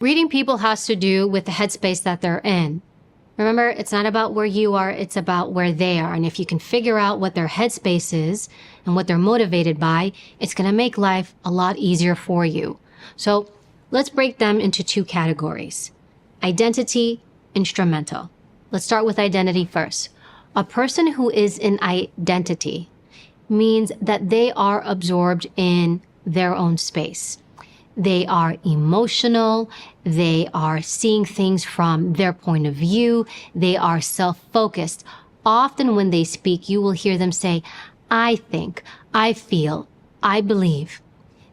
Reading people has to do with the headspace that they're in. Remember, it's not about where you are, it's about where they are. And if you can figure out what their headspace is and what they're motivated by, it's going to make life a lot easier for you. So let's break them into two categories: identity, instrumental. Let's start with identity first. A person who is in identity means that they are absorbed in their own space. They are emotional. They are seeing things from their point of view. They are self-focused. Often when they speak, you will hear them say, I think, I feel, I believe.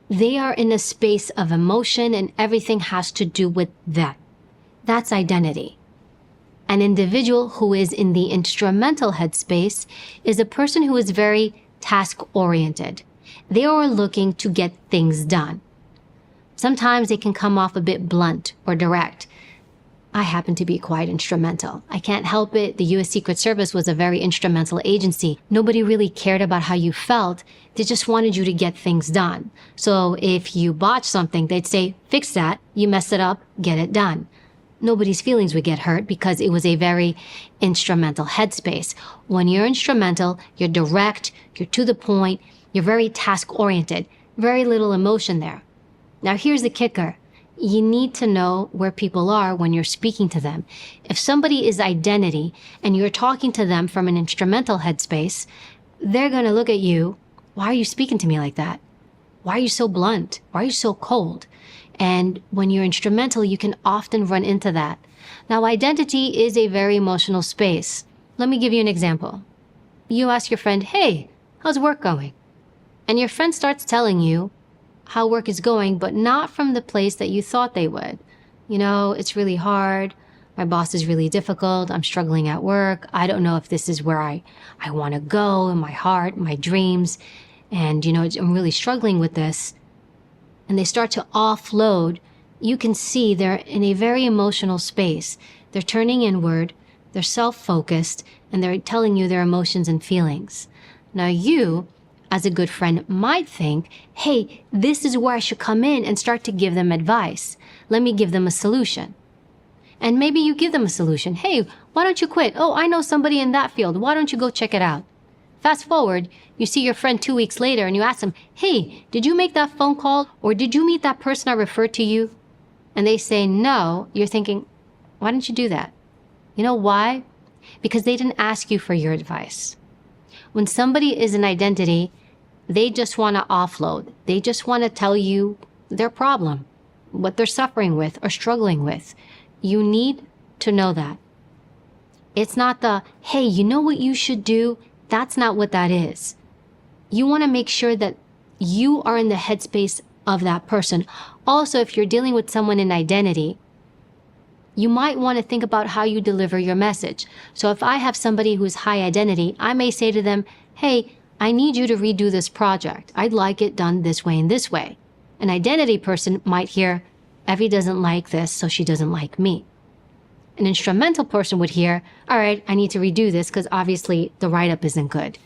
They are in a space of emotion and everything has to do with that. That's identity. An individual who is in the instrumental headspace is a person who is very task-oriented. They are looking to get things done. Sometimes they can come off a bit blunt or direct. I happen to be quite instrumental. I can't help it. The U.S. Secret Service was a very instrumental agency. Nobody really cared about how you felt. They just wanted you to get things done. So if you botched something, they'd say, fix that. You messed it up, get it done. Nobody's feelings would get hurt because it was a very instrumental headspace. When you're instrumental, you're direct, you're to the point, you're very task-oriented, very little emotion there. Now here's the kicker. You need to know where people are when you're speaking to them. If somebody is identity and you're talking to them from an instrumental headspace, they're going to look at you. Why are you speaking to me like that? Why are you so blunt? Why are you so cold? And when you're instrumental, you can often run into that. Now, identity is a very emotional space. Let me give you an example. You ask your friend, hey, how's work going? And your friend starts telling you how work is going, but not from the place that you thought they would. You know, it's really hard. My boss is really difficult. I'm struggling at work. I don't know if this is where I want to go in my heart, my dreams. And, you know, I'm really struggling with this. And they start to offload. You can see they're in a very emotional space. They're turning inward. They're self-focused. And they're telling you their emotions and feelings. Now you, as a good friend, might think, hey, this is where I should come in and start to give them advice. Let me give them a solution. And maybe you give them a solution. Hey, why don't you quit? Oh, I know somebody in that field. Why don't you go check it out? Fast forward, you see your friend 2 weeks later and you ask them, hey, did you make that phone call? Or did you meet that person I referred to you? And they say no. You're thinking, why didn't you do that? You know why? Because they didn't ask you for your advice. When somebody is an identity, they just want to offload. They just want to tell you their problem, what they're suffering with or struggling with. You need to know that. It's not the, hey, you know what you should do? That's not what that is. You want to make sure that you are in the headspace of that person. Also, if you're dealing with someone in identity, you might want to think about how you deliver your message. So if I have somebody who's high identity, I may say to them, hey, I need you to redo this project. I'd like it done this way and this way. An identity person might hear, Evy doesn't like this, so she doesn't like me. An instrumental person would hear, all right, I need to redo this because obviously the write-up isn't good.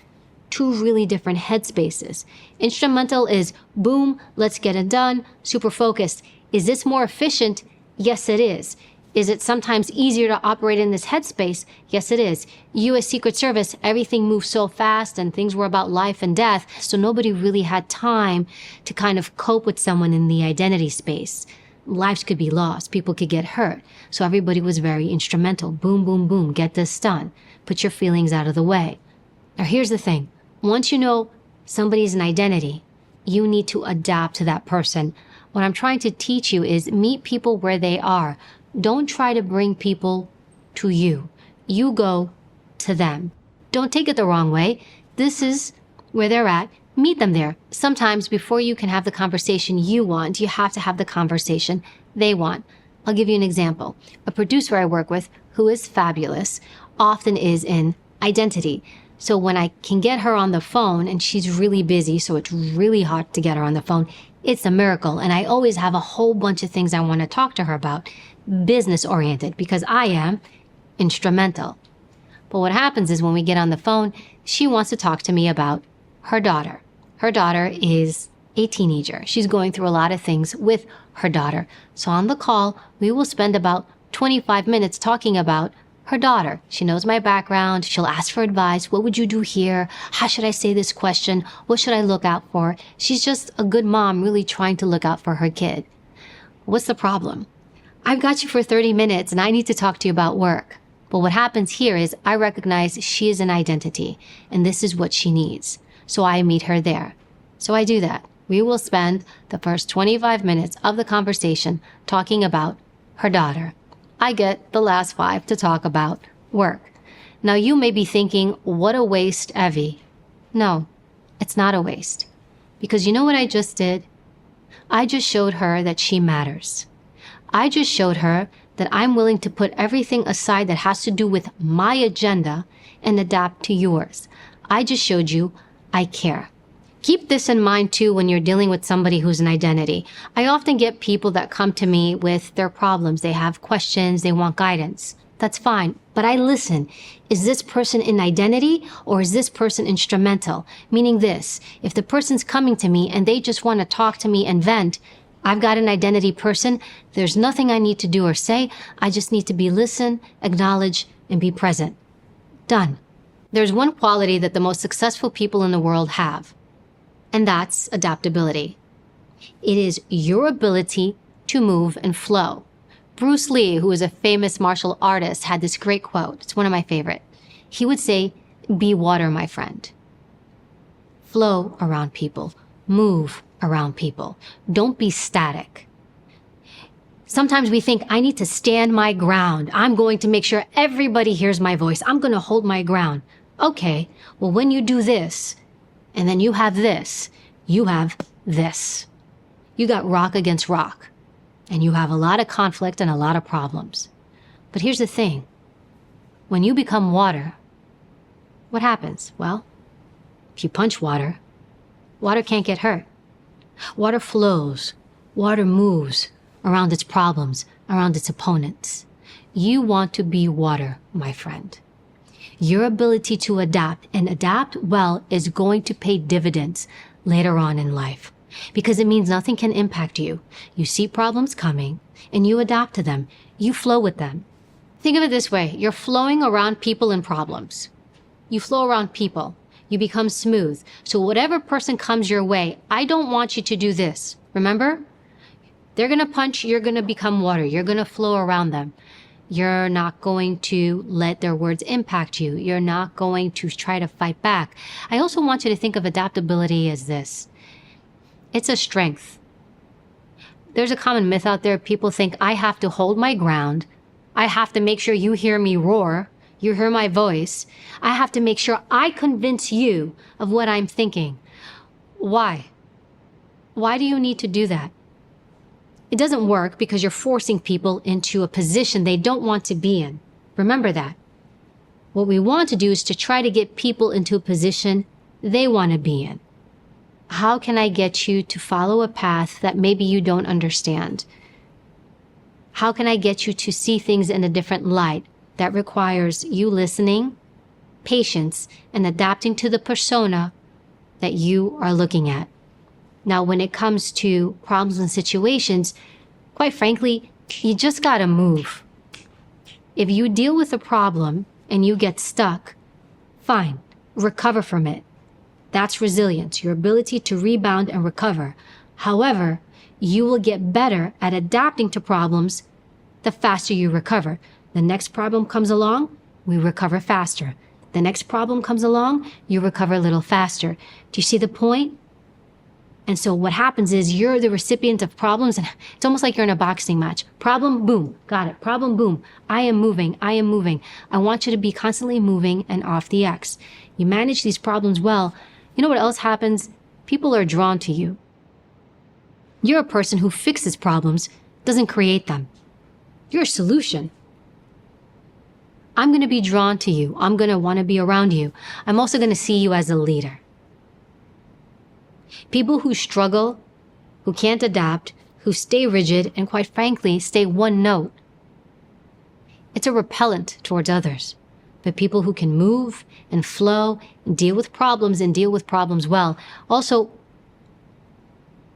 Two really different headspaces. Instrumental is, boom, let's get it done, super focused. Is this more efficient? Yes, it is. Is it sometimes easier to operate in this headspace? Yes, it is. U.S. Secret Service, everything moved so fast and things were about life and death, so nobody really had time to kind of cope with someone in the identity space. Lives could be lost. People could get hurt. So everybody was very instrumental. Boom, boom, boom. Get this done. Put your feelings out of the way. Now, here's the thing. Once you know somebody's an identity, you need to adapt to that person. What I'm trying to teach you is meet people where they are. Don't try to bring people to you. You go to them. Don't take it the wrong way. This is where they're at. Meet them there. Sometimes before you can have the conversation you want, you have to have the conversation they want. I'll give you an example. A producer I work with, who is fabulous, often is in identity. So when I can get her on the phone, and she's really busy, so it's really hard to get her on the phone, it's a miracle. And I always have a whole bunch of things I want to talk to her about, business oriented, because I am instrumental. But what happens is when we get on the phone, she wants to talk to me about her daughter. Her daughter is a teenager. She's going through a lot of things with her daughter. So on the call, we will spend about 25 minutes talking about her daughter. She knows my background. She'll ask for advice. What would you do here? How should I say this question? What should I look out for? She's just a good mom really trying to look out for her kid. What's the problem? I've got you for 30 minutes and I need to talk to you about work. But what happens here is I recognize she is an identity and this is what she needs. So I meet her there. So I do that. We will spend the first 25 minutes of the conversation talking about her daughter. I get the last 5 to talk about work. Now you may be thinking, what a waste, Evy. No, it's not a waste. Because you know what I just did? I just showed her that she matters. I just showed her that I'm willing to put everything aside that has to do with my agenda and adapt to yours. I just showed you I care. Keep this in mind too when you're dealing with somebody who's an identity. I often get people that come to me with their problems. They have questions, they want guidance. That's fine, but I listen. Is this person in identity or is this person instrumental? Meaning this, if the person's coming to me and they just want to talk to me and vent, I've got an identity person. There's nothing I need to do or say. I just need to be listen, acknowledge, and be present. Done. There's one quality that the most successful people in the world have, and that's adaptability. It is your ability to move and flow. Bruce Lee, who is a famous martial artist, had this great quote. It's one of my favorite. He would say, be water, my friend. Flow around people. Move around people. Don't be static. Sometimes we think, I need to stand my ground. I'm going to make sure everybody hears my voice. I'm going to hold my ground. Okay, well, when you do this, and then you have this, you have this. You got rock against rock. And you have a lot of conflict and a lot of problems. But here's the thing. When you become water, what happens? Well, if you punch water, water can't get hurt. Water flows. Water moves around its problems, around its opponents. You want to be water, my friend. Your ability to adapt and adapt well is going to pay dividends later on in life because it means nothing can impact you. You see problems coming and you adapt to them. You flow with them. Think of it this way. You're flowing around people and problems. You flow around people. You become smooth. So whatever person comes your way, I don't want you to do this. Remember? They're going to punch. You're going to become water. You're going to flow around them. You're not going to let their words impact you. You're not going to try to fight back. I also want you to think of adaptability as this. It's a strength. There's a common myth out there. People think I have to hold my ground. I have to make sure you hear me roar. You hear my voice. I have to make sure I convince you of what I'm thinking. Why? Why do you need to do that? It doesn't work because you're forcing people into a position they don't want to be in. Remember that. What we want to do is to try to get people into a position they want to be in. How can I get you to follow a path that maybe you don't understand? How can I get you to see things in a different light? That requires you listening, patience, and adapting to the persona that you are looking at. Now, when it comes to problems and situations, quite frankly, you just gotta move. If you deal with a problem and you get stuck, fine, recover from it. That's resilience, your ability to rebound and recover. However, you will get better at adapting to problems the faster you recover. The next problem comes along, we recover faster. The next problem comes along, you recover a little faster. Do you see the point? And so what happens is you're the recipient of problems, and it's almost like you're in a boxing match. Problem, boom, got it. Problem, boom. I am moving. I am moving. I want you to be constantly moving and off the X. You manage these problems well. You know what else happens? People are drawn to you. You're a person who fixes problems, doesn't create them. You're a solution. I'm going to be drawn to you. I'm going to want to be around you. I'm also going to see you as a leader. People who struggle, who can't adapt, who stay rigid, and quite frankly, stay one note, it's a repellent towards others. But people who can move and flow and deal with problems well. Also,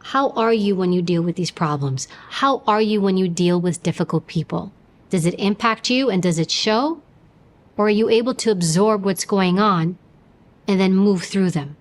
How are you when you deal with these problems? How are you when you deal with difficult people? Does it impact you and does it show? Or are you able to absorb what's going on and then move through them?